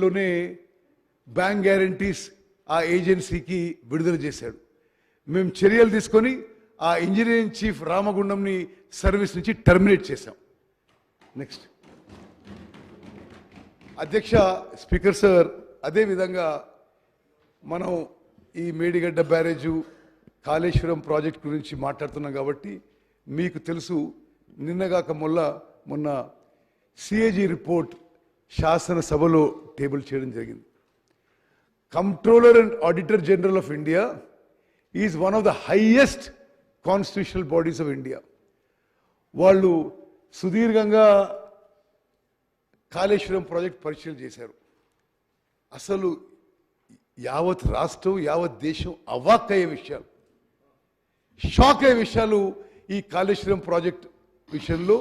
లోనే bank guarantees ఆ ఏజెన్సీకి విడుదల చేశాడు. మేము చర్యలు తీసుకొని ఆ ఇంజనీరింగ్ చీఫ్ రామగుండంని సర్వీస్ నుంచి టర్మినేట్ చేశాం. నెక్స్ట్ అధ్యక్ష, స్పీకర్ సార్, అదేవిధంగా మనం ఈ మేడిగడ్డ బ్యారేజు కాళేశ్వరం ప్రాజెక్ట్ గురించి మాట్లాడుతున్నాం కాబట్టి మీకు తెలుసు, నిన్నగాక మొన్న సిఏజీ రిపోర్ట్ శాసనసభలో టేబుల్ చేయడం జరిగింది. Controller and auditor general of India is one of the highest constitutional bodies of India. వాళ్ళు సుదీర్ఘంగా కాళేశ్వరం ప్రాజెక్ట్ పరిశీలన చేశారు. అసలు యావత్ రాష్ట్రం, యావత్ దేశం అవాక్ అయ్యే విషయాలు, షాక్ అయ్యే విషయాలు ఈ కాళేశ్వరం ప్రాజెక్ట్ విషయంలో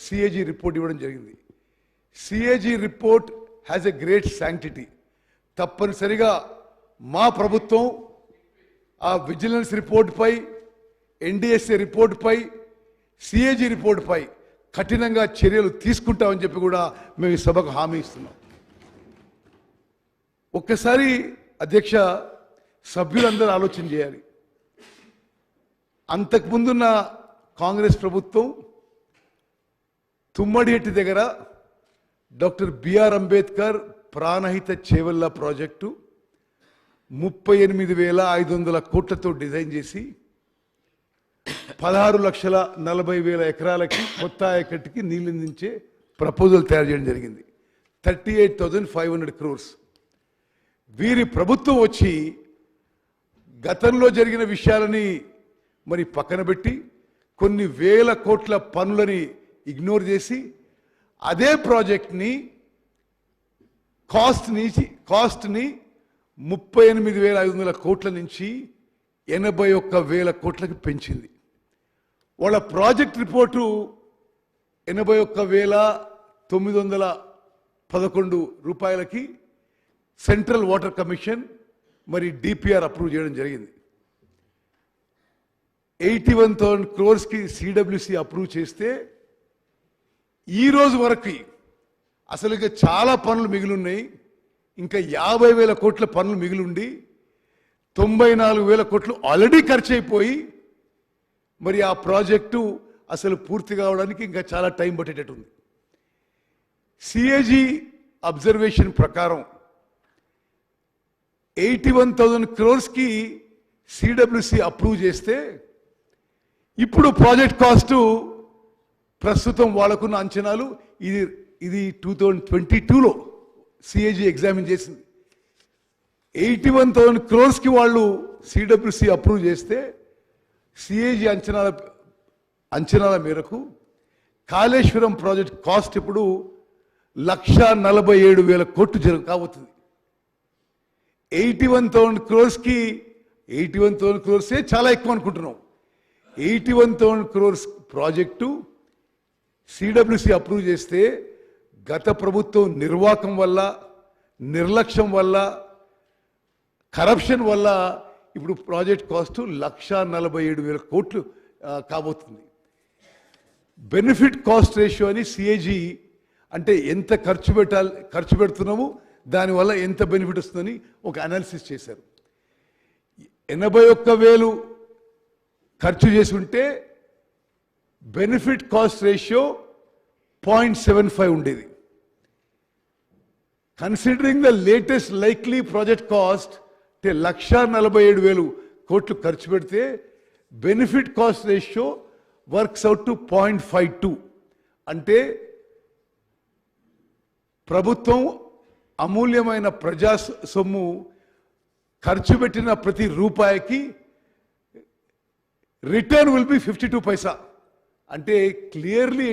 సిఏజీ రిపోర్ట్ ఇవ్వడం జరిగింది. CAG report has a great sanctity. తప్పనిసరిగా మా ప్రభుత్వం ఆ విజిలెన్స్ రిపోర్ట్పై, ఎన్డిఎస్ఏ రిపోర్ట్పై, సిఏజీ రిపోర్ట్పై కఠినంగా చర్యలు తీసుకుంటామని చెప్పి కూడా మేము ఈ సభకు హామీ ఇస్తున్నాం. ఒక్కసారి అధ్యక్ష, సభ్యులందరూ ఆలోచన చేయాలి. అంతకుముందున్న కాంగ్రెస్ ప్రభుత్వం తుమ్మడిహెట్టి దగ్గర doctor BR Ambedkar Pranahita Chevella project 38,500 కోట్లతో డిజైన్ చేసి 16,40,000 ఎకరాలకి కొత్త ఆయకట్టుకి నీళ్ళందించే ప్రపోజల్ తయారు చేయడం జరిగింది. 38,500 crores. వీరి ప్రభుత్వం వచ్చి గతంలో జరిగిన విషయాలని మరి పక్కన పెట్టి కొన్ని వేల కోట్ల పనులని ఇగ్నోర్ చేసి అదే ప్రాజెక్ట్ని కాస్ట్ని 38,500 కోట్ల నుంచి 81,000 కోట్లకి పెంచింది. వాళ్ళ ప్రాజెక్ట్ రిపోర్టు 81,911 రూపాయలకి సెంట్రల్ వాటర్ కమిషన్ మరి డిపిఆర్ అప్రూవ్ చేయడం జరిగింది. 81,000 crores సిడబ్ల్యూసి అప్రూవ్ చేస్తే ఈ రోజు వరకు అసలు ఇక చాలా పనులు మిగిలిన్నాయి. ఇంకా 50,000 కోట్ల పనులు మిగిలిండి 94,000 కోట్లు ఆల్రెడీ ఖర్చు అయిపోయి మరి ఆ ప్రాజెక్టు అసలు పూర్తి కావడానికి ఇంకా చాలా టైం పట్టేటట్టుంది. సిఏజీ అబ్జర్వేషన్ ప్రకారం 81,000 crores సిడబ్ల్యూసి అప్రూవ్ చేస్తే ఇప్పుడు ప్రాజెక్ట్ కాస్ట్ ప్రస్తుతం వాళ్ళకున్న అంచనాలు ఇది 2022లో సిఏజీ ఎగ్జామిన్ చేసింది. 81,000 crores వాళ్ళు సిడబ్ల్యూసి అప్రూవ్ చేస్తే సిఏజీ అంచనాల మేరకు కాళేశ్వరం ప్రాజెక్ట్ కాస్ట్ ఇప్పుడు 1,47,000 కోట్లు కాబోతుంది. 81,000 crores 81,000 crores చాలా ఎక్కువ అనుకుంటున్నాం. 81,000 crores ప్రాజెక్టు సిడబ్ల్యూసి అప్రూవ్ చేస్తే గత ప్రభుత్వం నిర్వాకం వల్ల, నిర్లక్ష్యం వల్ల, కరప్షన్ వల్ల ఇప్పుడు ప్రాజెక్ట్ కాస్ట్ 1,47,000 కోట్లు కాబోతుంది. బెనిఫిట్ కాస్ట్ రేషియో అని సిఏజీ అంటే ఎంత ఖర్చు పెడుతున్నాము, దానివల్ల ఎంత బెనిఫిట్ వస్తుందని ఒక అనాలిసిస్ చేశారు. 81,000 ఖర్చు చేసి ఉంటే బెనిఫిట్ కాస్ట్ రేషియో 0.75 ఉండేది. Considering the latest likely project cost 1,47,000 కోట్లు ఖర్చు పెడితే benefit cost ratio works out to 0.52. అంటే ప్రభుత్వం అమూల్యమైన ప్రజా సొమ్ము ఖర్చు పెట్టిన ప్రతి రూపాయికి రిటర్న్ విల్ బి 52 పైసా. అంటే క్లియర్లీ